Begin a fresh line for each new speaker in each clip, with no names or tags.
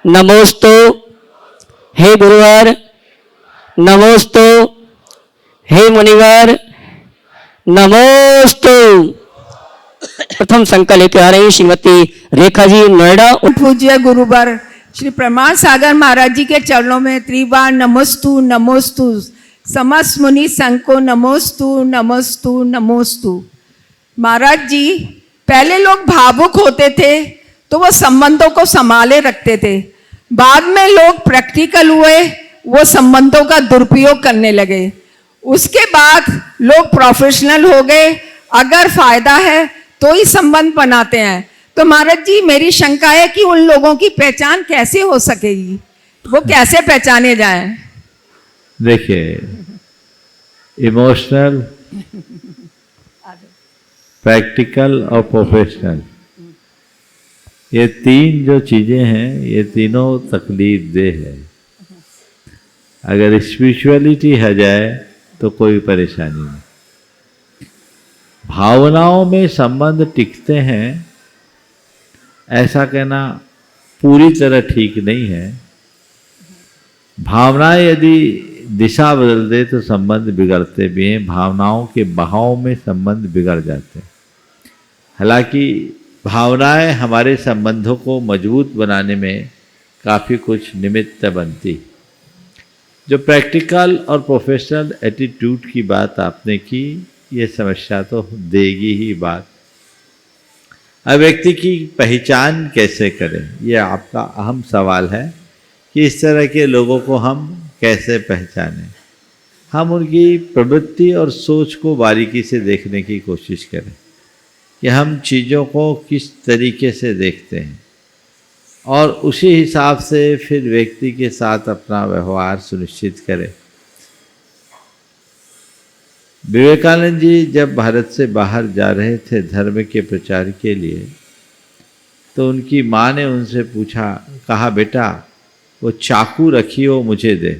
नमोस्तु हे गुरुवर, नमोस्तु हे मुनिवर, नमोस्तु। प्रथम संकल्प लेके आ रही श्रीमती रेखा जी नोएडा।
पूज्य गुरुवर श्री प्रमाण सागर महाराज जी के चरणों में त्रिबार नमोस्तु नमोस्तु। समस्त मुनि संघ को नमोस्तु नमोस्तु नमोस्तु। महाराज जी, पहले लोग भावुक होते थे तो वो संबंधों को संभाले रखते थे, बाद में लोग प्रैक्टिकल हुए, वो संबंधों का दुरुपयोग करने लगे। उसके बाद लोग प्रोफेशनल हो गए, अगर फायदा है तो ही संबंध बनाते हैं। तो महाराज जी, मेरी शंका है कि उन लोगों की पहचान कैसे हो सकेगी, वो कैसे पहचाने जाएं?
देखिए, इमोशनल, प्रैक्टिकल और प्रोफेशनल, ये तीन जो चीजें हैं, ये तीनों तकलीफ देह है। अगर स्पिरिचुअलिटी आ जाए तो कोई परेशानी नहीं। भावनाओं में संबंध टिकते हैं, ऐसा कहना पूरी तरह ठीक नहीं है। भावनाएं यदि दिशा बदल दे तो संबंध बिगड़ते भी हैं, भावनाओं के बहाव में संबंध बिगड़ जाते हैं। हालांकि भावनाएं हमारे संबंधों को मजबूत बनाने में काफ़ी कुछ निमित्त बनती। जो प्रैक्टिकल और प्रोफेशनल एटीट्यूड की बात आपने की, ये समस्या तो देगी ही बात। अब व्यक्ति की पहचान कैसे करें, ये आपका अहम सवाल है कि इस तरह के लोगों को हम कैसे पहचानें। हम उनकी प्रवृत्ति और सोच को बारीकी से देखने की कोशिश करें कि हम चीज़ों को किस तरीके से देखते हैं, और उसी हिसाब से फिर व्यक्ति के साथ अपना व्यवहार सुनिश्चित करें। विवेकानंद जी जब भारत से बाहर जा रहे थे धर्म के प्रचार के लिए, तो उनकी माँ ने उनसे पूछा, कहा बेटा वो चाकू रखी हो मुझे दे।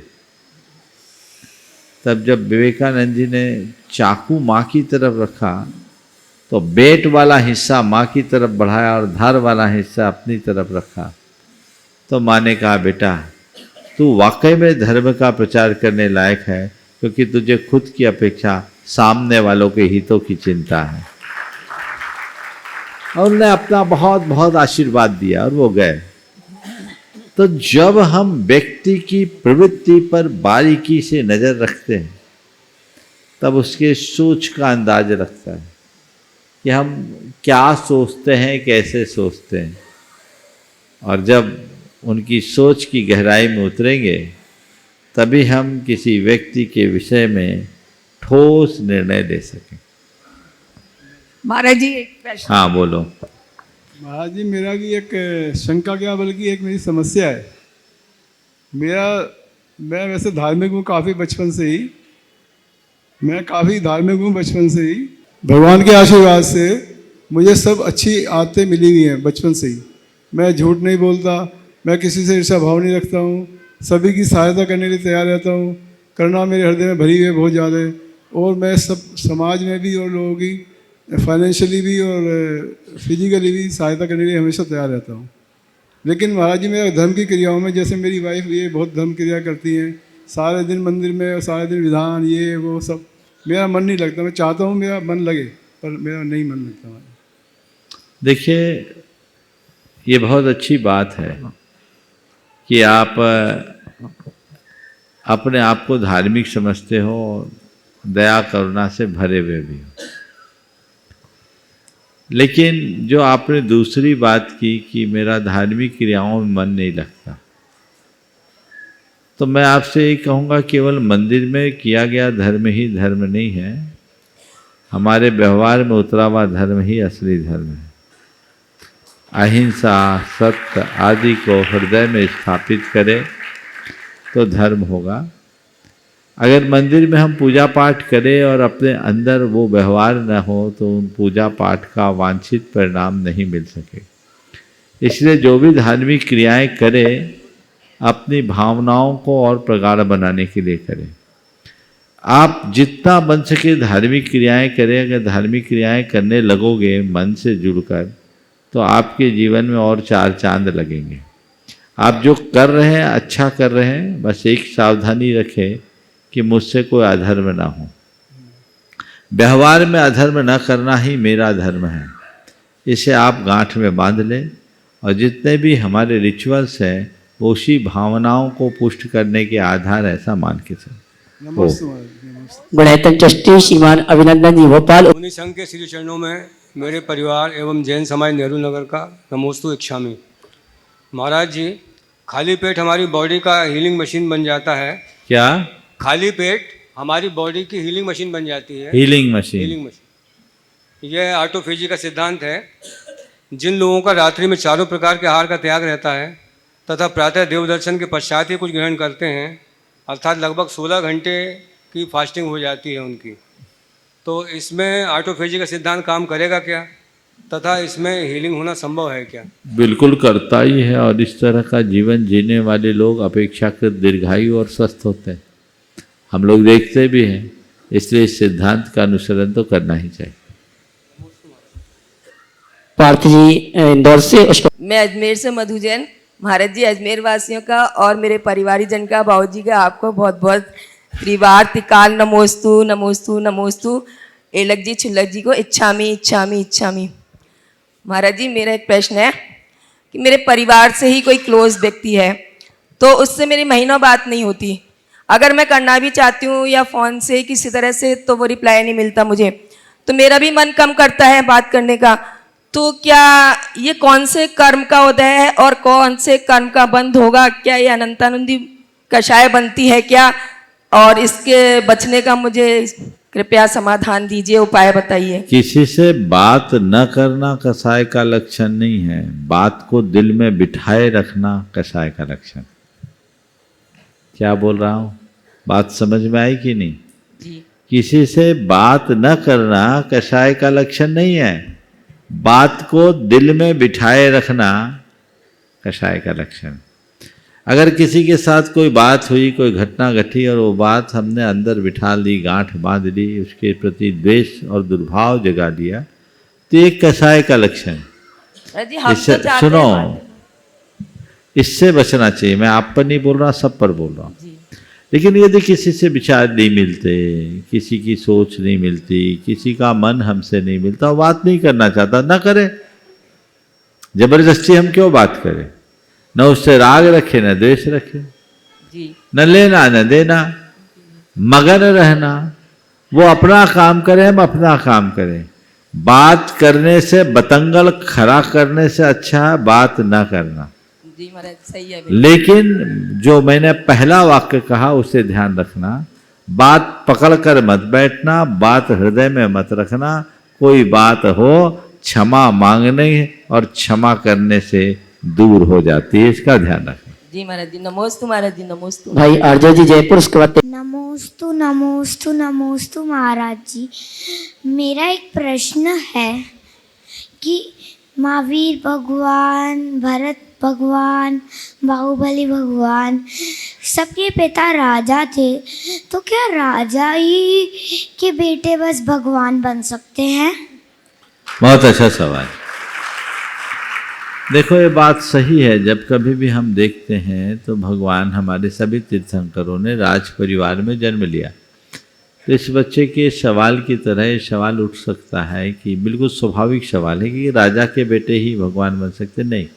तब जब विवेकानंद जी ने चाकू माँ की तरफ रखा तो बेट वाला हिस्सा माँ की तरफ बढ़ाया और धार वाला हिस्सा अपनी तरफ रखा। तो माँ ने कहा, बेटा तू वाकई में धर्म का प्रचार करने लायक है, क्योंकि तुझे खुद की अपेक्षा सामने वालों के हितों की चिंता है। और उन्होंने अपना बहुत बहुत आशीर्वाद दिया और वो गए। तो जब हम व्यक्ति की प्रवृत्ति पर बारीकी से नज़र रखते हैं, तब उसके सोच का अंदाज रखता है कि हम क्या सोचते हैं, कैसे सोचते हैं। और जब उनकी सोच की गहराई में उतरेंगे, तभी हम किसी व्यक्ति के विषय में ठोस निर्णय ले सकें।
महाराज जी, एक प्रश्न।
हाँ बोलो।
महाराज जी, मेरा की एक शंका क्या बल्कि एक मेरी समस्या है। मैं वैसे धार्मिक हूँ काफ़ी बचपन से ही। मैं काफ़ी धार्मिक हूँ बचपन से ही। भगवान के आशीर्वाद से मुझे सब अच्छी आदतें मिली हुई हैं बचपन से ही। मैं झूठ नहीं बोलता, मैं किसी से ईर्ष्या भाव नहीं रखता हूँ, सभी की सहायता करने के लिए तैयार रहता हूँ। करना मेरे हृदय में भरी हुई है बहुत ज़्यादा। और मैं सब समाज में भी और लोगों की फाइनेंशियली भी और फिजिकली भी सहायता करने के लिए हमेशा तैयार रहता हूँ। लेकिन महाराज जी, मेरा धर्म की क्रियाओं में, जैसे मेरी वाइफ ये बहुत धर्म क्रिया करती हैं, सारे दिन मंदिर में और सारे दिन विधान ये वो सब, मेरा मन नहीं लगता। मैं चाहता हूँ मेरा मन लगे, पर मेरा नहीं मन लगता।
देखिए, ये बहुत अच्छी बात है कि आप अपने आप को धार्मिक समझते हो, दया करुणा से भरे हुए भी हो। लेकिन जो आपने दूसरी बात की कि मेरा धार्मिक क्रियाओं में मन नहीं लगता, तो मैं आपसे ये कहूँगा, केवल मंदिर में किया गया धर्म ही धर्म नहीं है। हमारे व्यवहार में उतरा हुआ धर्म ही असली धर्म है। अहिंसा, सत्य आदि को हृदय में स्थापित करें तो धर्म होगा। अगर मंदिर में हम पूजा पाठ करें और अपने अंदर वो व्यवहार न हो, तो उन पूजा पाठ का वांछित परिणाम नहीं मिल सके। इसलिए जो भी धार्मिक क्रियाएं करें, अपनी भावनाओं को और प्रगाढ़ बनाने के लिए करें। आप जितना बन सके धार्मिक क्रियाएं करें। अगर धार्मिक क्रियाएं करने लगोगे मन से जुड़कर, तो आपके जीवन में और चार चांद लगेंगे। आप जो कर रहे हैं अच्छा कर रहे हैं, बस एक सावधानी रखें कि मुझसे कोई अधर्म ना हो। व्यवहार में अधर्म न करना ही मेरा धर्म है, इसे आप गांठ में बांध लें। और जितने भी हमारे रिचुअल्स हैं वो उसी भावनाओं को पुष्ट करने के आधार ऐसा मान के चलें।
नमस्ते महाराज जी, नमस्ते।
गुणायतन ट्रस्टी श्रीमान अभिनंदन जी भोपाल।
मुनि संघ के श्री चरणों में मेरे परिवार एवं जैन समाज नेहरू नगर का नमोस्तु इच्छामि। महाराज जी, खाली पेट हमारी बॉडी का हीलिंग मशीन बन जाता है।
क्या?
खाली पेट हमारी बॉडी की हीलिंग मशीन बन जाती है।
Healing machine.
हीलिंग मशीन, यह ऑटोफेजी का सिद्धांत है। जिन लोगों का रात्रि में चारों प्रकार के आहार का त्याग रहता है तथा प्रातः देव दर्शन के पश्चात ही कुछ ग्रहण करते हैं, अर्थात लगभग 16 घंटे की फास्टिंग हो जाती है उनकी, तो इसमें ऑटोफेजी का सिद्धांत काम करेगा क्या, तथा इसमें हीलिंग होना संभव है क्या?
बिल्कुल करता ही है, और इस तरह का जीवन जीने वाले लोग अपेक्षाकृत दीर्घायु और स्वस्थ होते हैं। हम लोग देखते भी हैं, इसलिए इस सिद्धांत का अनुसरण तो करना ही चाहिए।
पार्थ जी इंदौर से।
मैं अजमेर से मधु जैन। महाराज जी, अजमेर वासियों का और मेरे परिवारीजन का, बाबूजी का आपको बहुत बहुत त्रिवार त्रिकाल नमोस्तु नमोस्तु नमोस्तु। एलक जी छिलक जी को इच्छामी इच्छामी इच्छामी। महाराज जी, मेरा एक प्रश्न है कि मेरे परिवार से ही कोई क्लोज व्यक्ति है तो उससे मेरी महीनों बात नहीं होती। अगर मैं करना भी चाहती हूँ या फ़ोन से किसी तरह से, तो वो रिप्लाई नहीं मिलता मुझे, तो मेरा भी मन कम करता है बात करने का। तो क्या ये कौन से कर्म का उदय है और कौन से कर्म का बंद होगा? क्या ये अनंतानंदी कषाय बनती है क्या? और इसके बचने का मुझे कृपया समाधान दीजिए, उपाय बताइए।
किसी से बात न करना कसाय का लक्षण नहीं है, बात को दिल में बिठाए रखना कसाय का लक्षण। क्या बोल रहा हूँ, बात समझ में आई कि नहीं?
जी।
किसी से बात न करना कसाय का लक्षण नहीं है, बात को दिल में बिठाए रखना कसाय का लक्षण। अगर किसी के साथ कोई बात हुई, कोई घटना घटी और वो बात हमने अंदर बिठा ली, गांठ बांध ली, उसके प्रति द्वेष और दुर्भाव जगा दिया, तो ये कसाय का लक्षण।
जी, हम
इससे
तो चाहते
सुनो,
हैं
इससे बचना चाहिए। मैं आप पर नहीं बोल रहा, सब पर बोल रहा हूँ।
जी।
लेकिन यदि किसी से विचार नहीं मिलते, किसी की सोच नहीं मिलती, किसी का मन हमसे नहीं मिलता, वो बात नहीं करना चाहता, ना करे। जबरदस्ती हम क्यों बात करें? न उससे राग रखे, न द्वेष रखे,
जी।
न लेना न देना, मगन रहना। वो अपना काम करे, हम अपना काम करें। बात करने से, बतंगल खड़ा करने से अच्छा है बात न करना।
जी महाराज, सही है। बिल्कुल।
लेकिन जो मैंने पहला वाक्य कहा उसे ध्यान रखना, बात पकड़ कर मत बैठना, बात हृदय में मत रखना। कोई बात हो, क्षमा मांगने और क्षमा करने से दूर हो जाती है, इसका ध्यान रखें।
जी महाराज जी, नमोस्तु महाराज जी, नमोस्तु।
भाई आरजे जी जयपुर, उसके बाद
नमोस्तु नमोस्तु नमोस्तु महाराज जी। मेरा एक प्रश्न है कि महावीर भगवान, भरत भगवान, बाहुबली भगवान, सबके पिता राजा थे, तो क्या राजा ही के बेटे बस भगवान बन सकते हैं?
बहुत अच्छा सवाल। देखो, ये बात सही है। जब कभी भी हम देखते हैं तो भगवान, हमारे सभी तीर्थंकरों ने राज परिवार में जन्म लिया। तो इस बच्चे के सवाल की तरह ये सवाल उठ सकता है कि बिल्कुल स्वाभाविक सवाल है कि राजा के बेटे ही भगवान बन सकते। नहीं,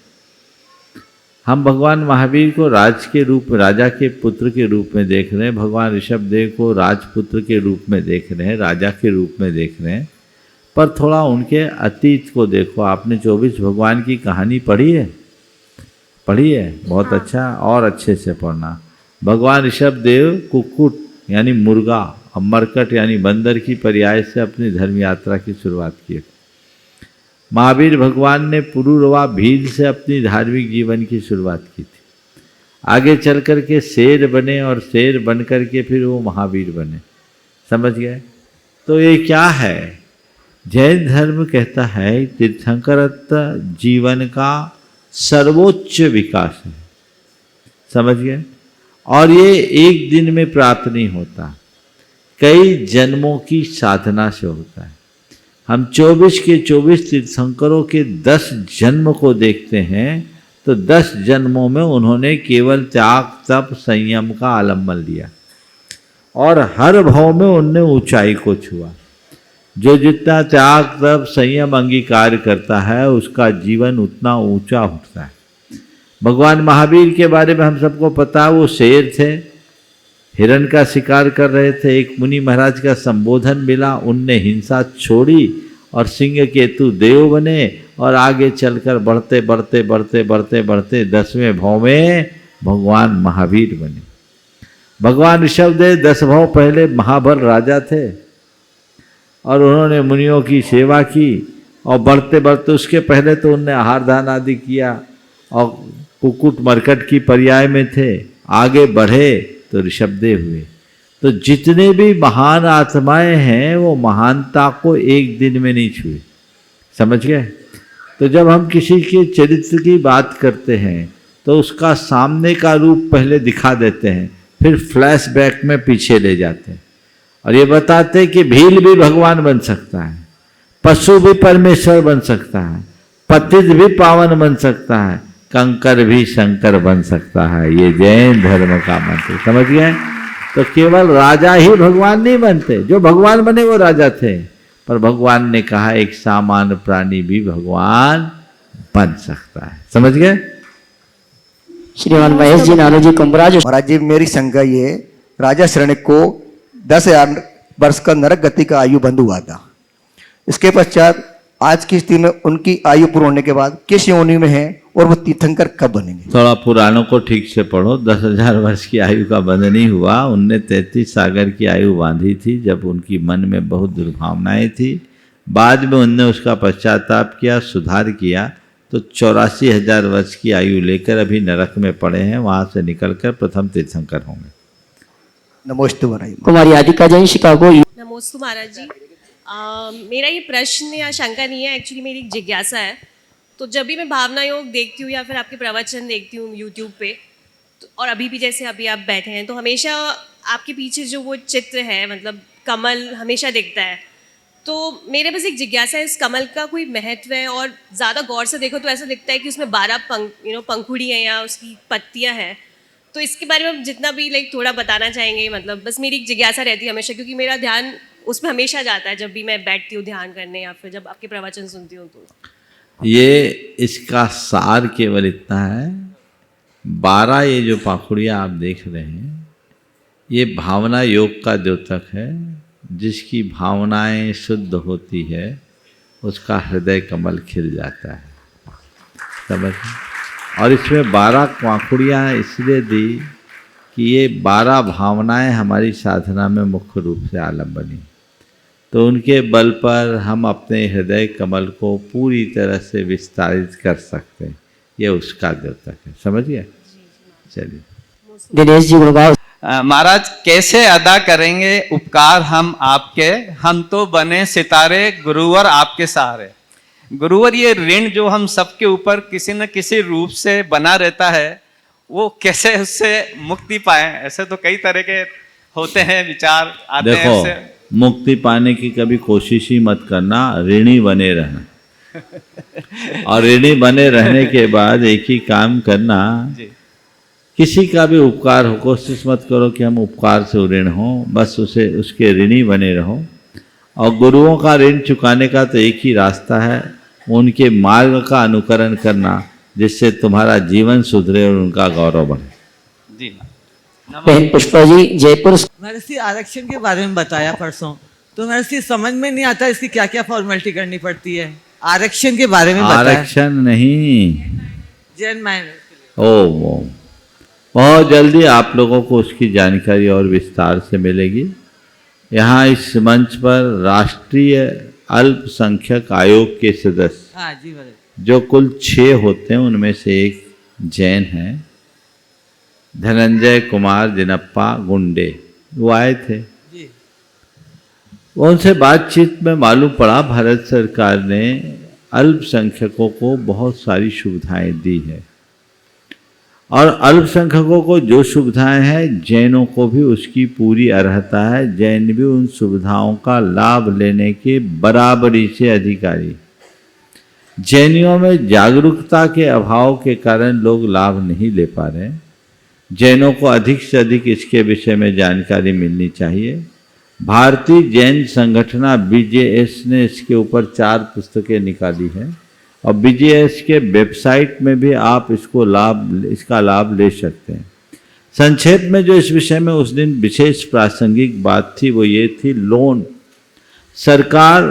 हम भगवान महावीर को राज के रूप में, राजा के पुत्र के रूप में देख रहे हैं। भगवान ऋषभदेव को राजपुत्र के रूप में देख रहे हैं, राजा के रूप में देख रहे हैं। पर थोड़ा उनके अतीत को देखो। आपने 24 भगवान की कहानी पढ़ी है? पढ़ी है? बहुत अच्छा, और अच्छे से पढ़ना। भगवान ऋषभदेव कुक्कुट यानी मुर्गा और मरकट यानी बंदर की पर्याय से अपनी धर्म यात्रा की शुरुआत की। महावीर भगवान ने पुरुरवा भील से अपनी धार्मिक जीवन की शुरुआत की थी। आगे चल कर के शेर बने और शेर बन कर के फिर वो महावीर बने। समझ गए? तो ये क्या है? जैन धर्म कहता है तीर्थंकरत्व जीवन का सर्वोच्च विकास है। समझ गए? और ये एक दिन में प्राप्त नहीं होता, कई जन्मों की साधना से होता है। हम 24 के 24 तीर्थंकरों के 10 जन्म को देखते हैं तो 10 जन्मों में उन्होंने केवल त्याग तप संयम का आलम्बन लिया और हर भाव में उनने ऊंचाई को छुआ। जो जितना त्याग तप संयम अंगीकार करता है उसका जीवन उतना ऊंचा उठता है। भगवान महावीर के बारे में हम सबको पता है, वो शेर थे, हिरण का शिकार कर रहे थे। एक मुनि महाराज का संबोधन मिला, उनने हिंसा छोड़ी और सिंह केतु देव बने और आगे चलकर बढ़ते बढ़ते बढ़ते बढ़ते बढ़ते 10वें भाव में भगवान महावीर बने। भगवान ऋषभदेव 10 भाव पहले महाबल राजा थे और उन्होंने मुनियों की सेवा की और बढ़ते बढ़ते उसके पहले तो उनने आहार दान आदि किया और कुकुट मरकट की पर्याय में थे। आगे बढ़े तो ऋषभदेव हुए। तो जितने भी महान आत्माएं हैं वो महानता को एक दिन में नहीं छुए, समझ गए। तो जब हम किसी के चरित्र की बात करते हैं तो उसका सामने का रूप पहले दिखा देते हैं, फिर फ्लैशबैक में पीछे ले जाते हैं और ये बताते हैं कि भील भी भगवान बन सकता है, पशु भी परमेश्वर बन सकता है, पतित भी पावन बन सकता है, कंकर भी शंकर बन सकता है। ये जैन धर्म का मंत्र, समझ गए। तो केवल राजा ही भगवान नहीं बनते, जो भगवान बने वो राजा थे, पर भगवान ने कहा एक सामान्य प्राणी भी भगवान बन सकता है, समझ गए।
श्रीमान महेश जी नानो जी कुंभराज।
महाराज जी मेरी शंका ये, राजा शरणिक को 10,000 वर्ष का नरक गति का आयु बंद हुआ था। इसके पश्चात आज की स्थिति में उनकी आयु पूर्ण होने के बाद किस योनि में है और वो तीर्थंकर कब बनेंगे?
थोड़ा पुराणों को ठीक से पढ़ो। 10,000 वर्ष की आयु का बंध नहीं हुआ, उनने 33 सागर की आयु बांधी थी जब उनकी मन में बहुत दुर्भावनाएं थी। बाद में उनने उसका पश्चाताप किया, सुधार किया, तो 84,000 वर्ष की आयु लेकर अभी नरक में पड़े हैं, वहाँ से निकलकर प्रथम तीर्थंकर होंगे।
नमोस्तु महाराज।
कुमारी आदिका जैन शिकागो।
नमोस्तु महाराज जी। मेरा ये प्रश्न या शंका नहीं है, एक्चुअली मेरी एक जिज्ञासा है। तो जब भी मैं भावना योग देखती हूँ या फिर आपके प्रवचन देखती हूँ यूट्यूब पे, तो और अभी भी जैसे अभी आप बैठे हैं तो हमेशा आपके पीछे जो वो चित्र है, मतलब कमल हमेशा दिखता है। तो मेरे बस एक जिज्ञासा है, इस कमल का कोई महत्व है? और ज़्यादा गौर से देखो तो ऐसा दिखता है कि उसमें 12 पंखुड़ी हैं या उसकी पत्तियाँ हैं। तो इसके बारे में जितना भी थोड़ा बताना चाहेंगे, मतलब बस मेरी एक जिज्ञासा रहती है हमेशा, क्योंकि मेरा ध्यान उसमें हमेशा जाता है जब भी मैं बैठती हूँ ध्यान करने या फिर जब आपके प्रवचन सुनती हूँ। तो
ये इसका सार केवल इतना है, 12 ये जो पाखुड़ियाँ आप देख रहे हैं ये भावना योग का द्योतक है। जिसकी भावनाएं शुद्ध होती है उसका हृदय कमल खिल जाता है, समझ। और इसमें 12 पाखुड़ियाँ इसलिए दी कि ये 12 भावनाएं हमारी साधना में मुख्य रूप से आलम्बनी, तो उनके बल पर हम अपने हृदय कमल को पूरी तरह से विस्तारित कर सकते हैं। ये उसका द्योतक है, समझिए। चलिए
दिनेश जी गुड़गांव।
महाराज कैसे अदा करेंगे उपकार हम आपके, हम तो बने सितारे गुरुवर आपके सहारे। गुरुवर ये ऋण जो हम सबके ऊपर किसी न किसी रूप से बना रहता है, वो कैसे उससे मुक्ति पाए? ऐसे तो कई तरह के होते हैं विचार आते हैं उससे।
देखो, मुक्ति पाने की कभी कोशिश ही मत करना, ऋणी बने रहना। और ऋणी बने रहने के बाद एक ही काम करना, किसी का भी उपकार हो, कोशिश मत करो कि हम उपकार से ऋण हो, बस उसके ऋणी बने रहो। और गुरुओं का ऋण चुकाने का तो एक ही रास्ता है, उनके मार्ग का अनुकरण करना, जिससे तुम्हारा जीवन सुधरे और उनका गौरव बढ़े।
जी
बहन पुष्पा जी जयपुर।
महर्षि आरक्षण के बारे में बताया परसों, तो महर्षि समझ में नहीं आता इसकी क्या क्या फॉर्मेलिटी करनी पड़ती है। आरक्षण के बारे में बताया।
आरक्षण नहीं,
जैन माइनर।
ओ बहुत जल्दी आप लोगों को उसकी जानकारी और विस्तार से मिलेगी। यहाँ इस मंच पर राष्ट्रीय अल्पसंख्यक आयोग के सदस्य,
हाँ जी महाराज,
जो कुल 6 होते हैं, उनमें से एक जैन हैं, धनंजय कुमार जिनप्पा गुंडे, वो आए थे।
जी।
वो उनसे बातचीत में मालूम पड़ा भारत सरकार ने अल्पसंख्यकों को बहुत सारी सुविधाएं दी है, और अल्पसंख्यकों को जो सुविधाएं हैं जैनों को भी उसकी पूरी अर्हता है। जैन भी उन सुविधाओं का लाभ लेने के बराबरी से अधिकारी। जैनियों में जागरूकता के अभाव के कारण लोग लाभ नहीं ले पा रहे हैं। जैनों को अधिक से अधिक इसके विषय में जानकारी मिलनी चाहिए। भारतीय जैन संगठना BJS ने इसके ऊपर 4 पुस्तकें निकाली हैं और BJS के वेबसाइट में भी आप इसका लाभ ले सकते हैं। संक्षेप में जो इस विषय में उस दिन विशेष प्रासंगिक बात थी वो ये थी, लोन सरकार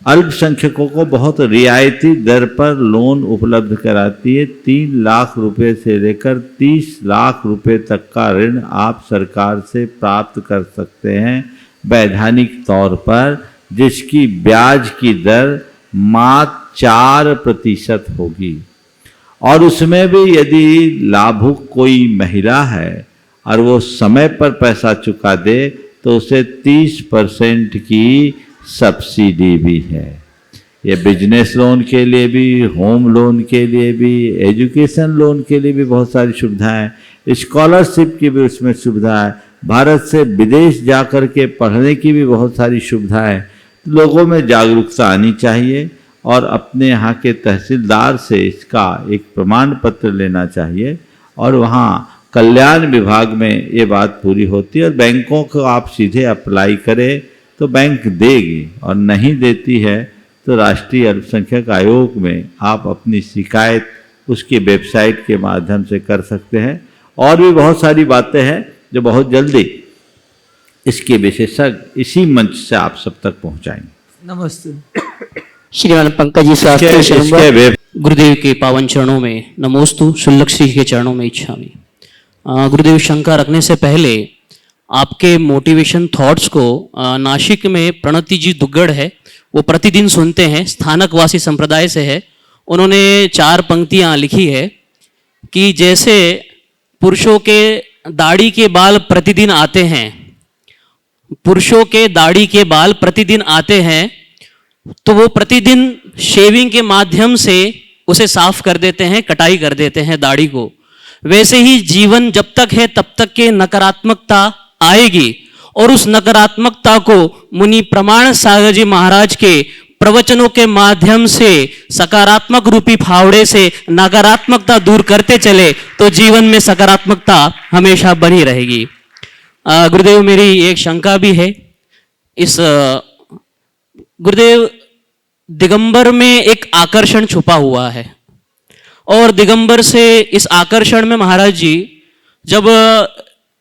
अल्पसंख्यकों को बहुत रियायती दर पर लोन उपलब्ध कराती है। 3 लाख रुपए से लेकर 30 लाख रुपए तक का ऋण आप सरकार से प्राप्त कर सकते हैं वैधानिक तौर पर, जिसकी ब्याज की दर मात्र 4% होगी। और उसमें भी यदि लाभुक कोई महिला है और वो समय पर पैसा चुका दे तो उसे 30% की सब्सिडी भी है। ये बिजनेस लोन के लिए भी, होम लोन के लिए भी, एजुकेशन लोन के लिए भी बहुत सारी सुविधाएं, स्कॉलरशिप की भी उसमें सुविधा है, भारत से विदेश जाकर के पढ़ने की भी बहुत सारी सुविधाएं। लोगों में जागरूकता आनी चाहिए और अपने यहाँ के तहसीलदार से इसका एक प्रमाण पत्र लेना चाहिए और वहाँ कल्याण विभाग में ये बात पूरी होती है। और बैंकों को आप सीधे अप्लाई करें तो बैंक देगी, और नहीं देती है तो राष्ट्रीय अल्पसंख्यक आयोग में आप अपनी शिकायत उसकी वेबसाइट के माध्यम से कर सकते हैं। और भी बहुत सारी बातें हैं जो बहुत जल्दी इसके विशेषज्ञ इसी मंच से आप सब तक पहुंचाएंगे।
नमस्ते।
श्रीमान पंकज जी शास्त्री शर्मा, गुरुदेव के पावन चरणों में नमोस्तु, शुल्लक श्री के चरणों में इच्छामि। गुरुदेव, शंका रखने से पहले आपके मोटिवेशन थॉट्स को नासिक में प्रणति जी दुग्गड़ है, वो प्रतिदिन सुनते हैं, स्थानकवासी संप्रदाय से है। उन्होंने 4 पंक्तियां लिखी है कि जैसे पुरुषों के दाढ़ी के बाल प्रतिदिन आते हैं, पुरुषों के दाढ़ी के बाल प्रतिदिन आते हैं तो वो प्रतिदिन शेविंग के माध्यम से उसे साफ कर देते हैं, कटाई कर देते हैं दाढ़ी को। वैसे ही जीवन जब तक है तब तक के नकारात्मकता आएगी और उस नकारात्मकता को मुनि प्रमाण सागर जी महाराज के प्रवचनों के माध्यम से सकारात्मक रूपी फावड़े से नकारात्मकता दूर करते चले तो जीवन में सकारात्मकता हमेशा बनी रहेगी। गुरुदेव, मेरी एक शंका भी है। इस गुरुदेव, दिगंबर में एक आकर्षण छुपा हुआ है और दिगंबर से इस आकर्षण में महाराज जी जब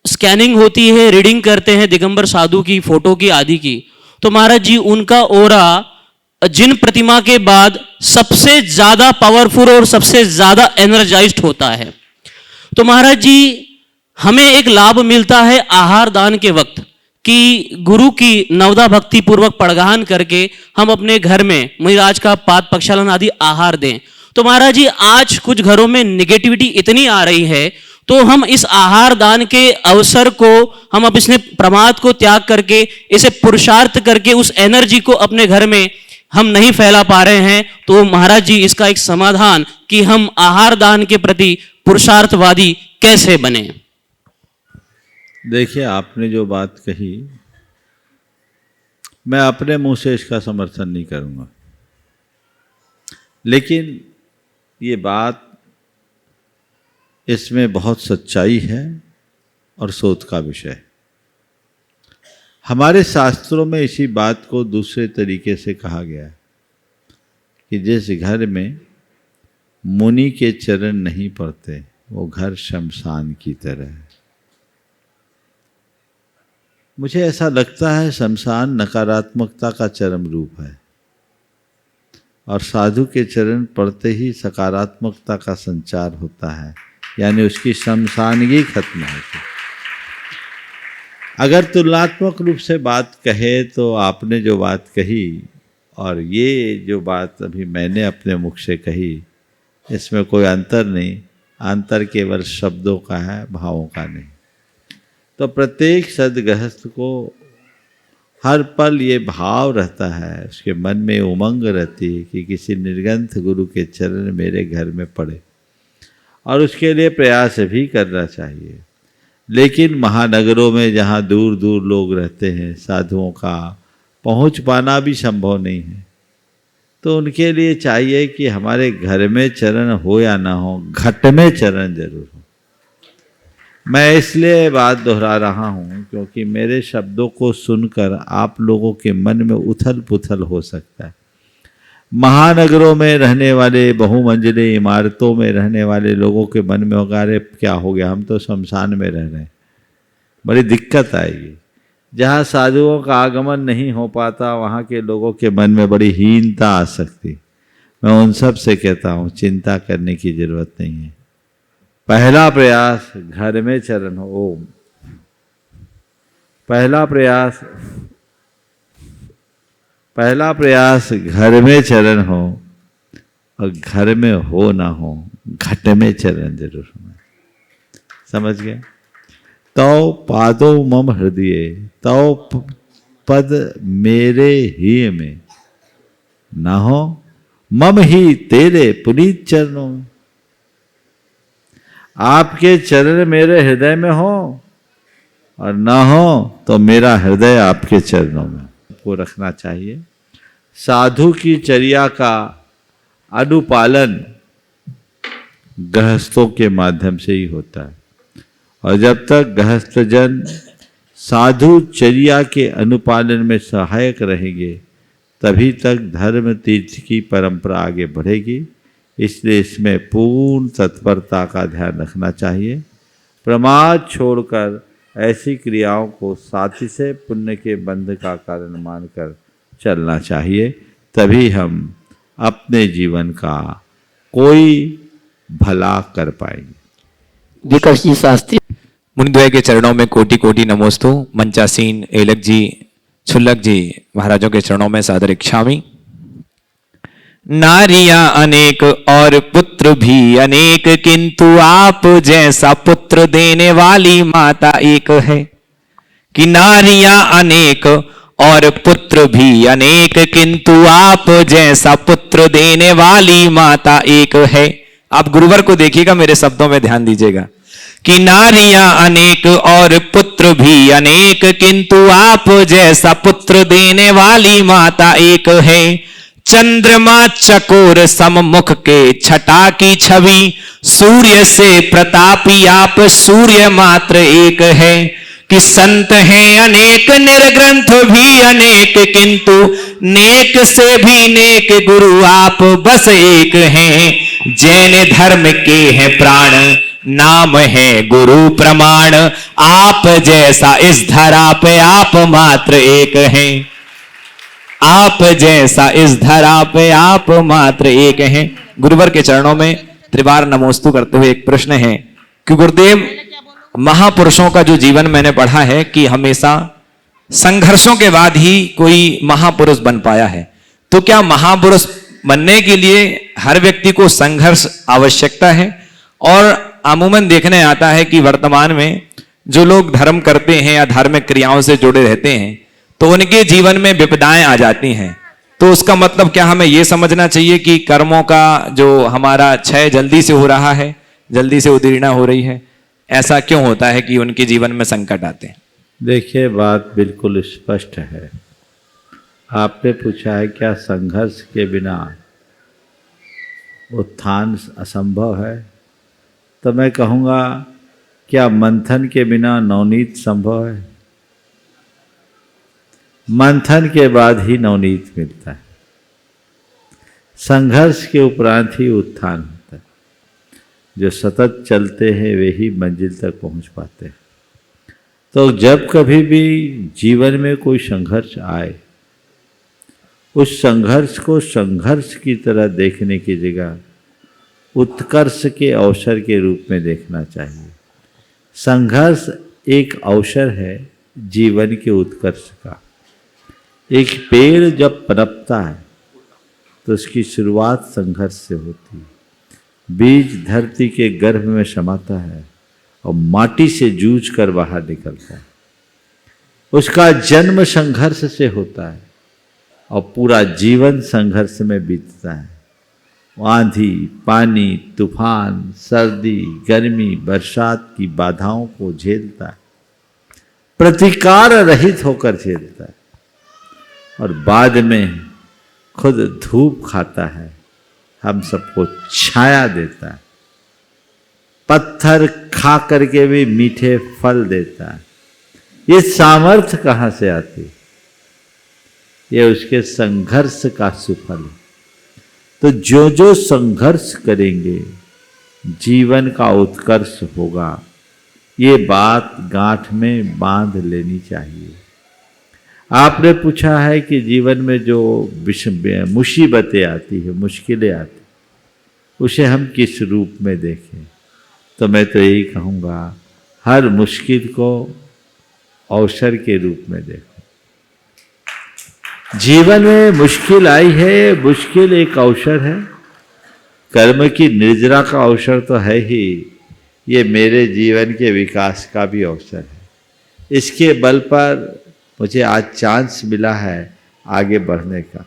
स्कैनिंग होती है, रीडिंग करते हैं दिगंबर साधु की फोटो की आदि की, तो महाराज जी उनका ओरा जिन प्रतिमा के बाद सबसे ज्यादा पावरफुल और सबसे ज्यादा एनर्जाइज्ड होता है। तो महाराज जी हमें एक लाभ मिलता है आहार दान के वक्त कि गुरु की नवदा भक्ति पूर्वक पड़गान करके हम अपने घर में मुनिराज का पाद प्रक्षालन आदि आहार दें। तो महाराज जी आज कुछ घरों में निगेटिविटी इतनी आ रही है तो हम इस आहार दान के अवसर को हम अब इसने प्रमाद को त्याग करके इसे पुरुषार्थ करके उस एनर्जी को अपने घर में हम नहीं फैला पा रहे हैं। तो महाराज जी इसका एक समाधान कि हम आहार दान के प्रति पुरुषार्थवादी कैसे बने।
देखिए, आपने जो बात कही मैं अपने मुंह से इसका समर्थन नहीं करूंगा, लेकिन ये बात इसमें बहुत सच्चाई है और शोध का विषय। हमारे शास्त्रों में इसी बात को दूसरे तरीके से कहा गया है कि जिस घर में मुनि के चरण नहीं पड़ते वो घर शमशान की तरह है। मुझे ऐसा लगता है शमशान नकारात्मकता का चरम रूप है और साधु के चरण पड़ते ही सकारात्मकता का संचार होता है, यानी उसकी शमशानगी खत्म होती है। अगर तुलनात्मक रूप से बात कहे तो आपने जो बात कही और ये जो बात अभी मैंने अपने मुख से कही, इसमें कोई अंतर नहीं, अंतर केवल शब्दों का है, भावों का नहीं। तो प्रत्येक सद्गृहस्थ को हर पल ये भाव रहता है, उसके मन में उमंग रहती है कि किसी निर्ग्रंथ गुरु के चरण मेरे घर में पड़े, और उसके लिए प्रयास भी करना चाहिए। लेकिन महानगरों में जहाँ दूर दूर लोग रहते हैं, साधुओं का पहुँच पाना भी संभव नहीं है, तो उनके लिए चाहिए कि हमारे घर में चरण हो या ना हो, घट में चरण जरूर हो। मैं इसलिए बात दोहरा रहा हूँ क्योंकि मेरे शब्दों को सुनकर आप लोगों के मन में उथल पुथल हो सकता है। महानगरों में रहने वाले, बहुमंजिले इमारतों में रहने वाले लोगों के मन में होगा, अरे क्या हो गया, हम तो शमशान में रह रहे हैं, बड़ी दिक्कत आएगी। जहाँ साधुओं का आगमन नहीं हो पाता वहाँ के लोगों के मन में बड़ी हीनता आ सकती। मैं उन सब से कहता हूँ चिंता करने की जरूरत नहीं है। पहला प्रयास घर में चरण हो। ओम। पहला प्रयास घर में चरण हो, और घर में हो ना हो घट में चरण जरूर हो। समझ गए? तौ पादो मम हृदय, तौ पद मेरे ही में ना हो, मम ही तेरे पुनीत चरणों में। आपके चरण मेरे हृदय में हो और ना हो तो मेरा हृदय आपके चरणों में को रखना चाहिए। साधु की चर्या का अनुपालन गृहस्थों के माध्यम से ही होता है, और जब तक गृहस्थजन साधु चर्या के अनुपालन में सहायक रहेंगे तभी तक धर्म तीर्थ की परंपरा आगे बढ़ेगी। इसलिए इसमें पूर्ण तत्परता का ध्यान रखना चाहिए। प्रमाद छोड़कर ऐसी क्रियाओं को साथी से पुण्य के बंध का कारण मानकर चलना चाहिए, तभी हम अपने जीवन का कोई भला कर पाएंगे।
विकास जी शास्त्री
मुनिद्वय के चरणों में कोटि कोटि नमोस्तु। मंचासीन एलक जी, छुल्लक जी महाराजों के चरणों में सादर इच्छामि। नारियां अनेक और पुत्र भी अनेक, किंतु आप जैसा पुत्र देने वाली माता एक है। कि नारियां अनेक और पुत्र भी अनेक, किंतु आप जैसा पुत्र देने वाली माता एक है। आप गुरुवर को देखिएगा, मेरे शब्दों में ध्यान दीजिएगा। कि नारियां अनेक और पुत्र भी अनेक, किंतु आप जैसा पुत्र देने वाली माता एक है। चंद्रमा चकोर सममुख के छटा की छवि, सूर्य से प्रतापी आप सूर्य मात्र एक है। कि संत हैं अनेक निर्ग्रंथ भी अनेक, किंतु नेक से भी नेक गुरु आप बस एक हैं। जैन धर्म के हैं प्राण, नाम है गुरु प्रमाण। आप जैसा इस धरा पे आप मात्र एक हैं। आप जैसा इस धरा पे आप मात्र एक हैं। गुरुवर के चरणों में त्रिवार नमोस्तु करते हुए एक प्रश्न है कि गुरुदेव, महापुरुषों का जो जीवन मैंने पढ़ा है कि हमेशा संघर्षों के बाद ही कोई महापुरुष बन पाया है, तो क्या महापुरुष बनने के लिए हर व्यक्ति को संघर्ष आवश्यकता है? और अमूमन देखने आता है कि वर्तमान में जो लोग धर्म करते हैं या धार्मिक क्रियाओं से जुड़े रहते हैं तो उनके जीवन में विपदाएं आ जाती हैं। तो उसका मतलब क्या हमें यह समझना चाहिए कि कर्मों का जो हमारा क्षय जल्दी से हो रहा है, जल्दी से उदीर्णा हो रही है? ऐसा क्यों होता है कि उनके जीवन में संकट आते हैं?
देखिए, बात बिल्कुल स्पष्ट है। आपने पूछा है क्या संघर्ष के बिना उत्थान असंभव है, तो मैं कहूँगा क्या मंथन के बिना नवनीत संभव है? मंथन के बाद ही नवनीत मिलता है। संघर्ष के उपरांत ही उत्थान होता है। जो सतत चलते हैं वे ही मंजिल तक पहुंच पाते हैं। तो जब कभी भी जीवन में कोई संघर्ष आए, उस संघर्ष को संघर्ष की तरह देखने की जगह उत्कर्ष के अवसर के रूप में देखना चाहिए। संघर्ष एक अवसर है जीवन के उत्कर्ष का। एक पेड़ जब पनपता है तो उसकी शुरुआत संघर्ष से होती है। बीज धरती के गर्भ में समाता है और माटी से जूझ कर बाहर निकलता है। उसका जन्म संघर्ष से होता है और पूरा जीवन संघर्ष में बीतता है। आंधी, पानी, तूफान, सर्दी, गर्मी, बरसात की बाधाओं को झेलता है, प्रतिकार रहित होकर झेलता है, और बाद में खुद धूप खाता है, हम सबको छाया देता है, पत्थर खा करके भी मीठे फल देता है। ये सामर्थ्य कहाँ से आती? ये उसके संघर्ष का सुफल है। तो जो जो संघर्ष करेंगे जीवन का उत्कर्ष होगा, ये बात गांठ में बांध लेनी चाहिए। आपने पूछा है कि जीवन में जो मुसीबतें आती है, मुश्किलें आती, उसे हम किस रूप में देखें? तो मैं तो यही कहूँगा, हर मुश्किल को अवसर के रूप में देखो। जीवन में मुश्किल आई है, मुश्किल एक अवसर है। कर्म की निर्जरा का अवसर तो है ही, ये मेरे जीवन के विकास का भी अवसर है। इसके बल पर मुझे आज चांस मिला है आगे बढ़ने का।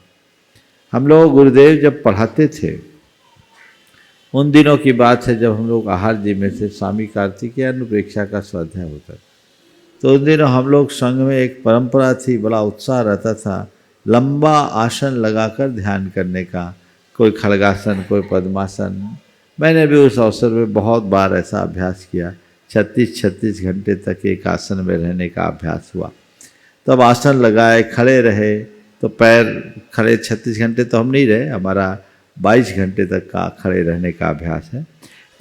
हम लोग गुरुदेव जब पढ़ाते थे, उन दिनों की बात है जब हम लोग आहार जी में से स्वामी कार्तिकेय अनुप्रेक्षा का स्वाध्याय होता था। तो उन दिनों हम लोग संघ में एक परंपरा थी, बड़ा उत्साह रहता था लंबा आसन लगाकर ध्यान करने का, कोई खड़गासन, कोई पद्मासन। मैंने भी उस अवसर में बहुत बार ऐसा अभ्यास किया, 36 घंटे तक एक आसन में रहने का अभ्यास हुआ। तब आसन लगाए, खड़े रहे, तो पैर खड़े 36 घंटे तो हम नहीं रहे, हमारा 22 घंटे तक का खड़े रहने का अभ्यास है।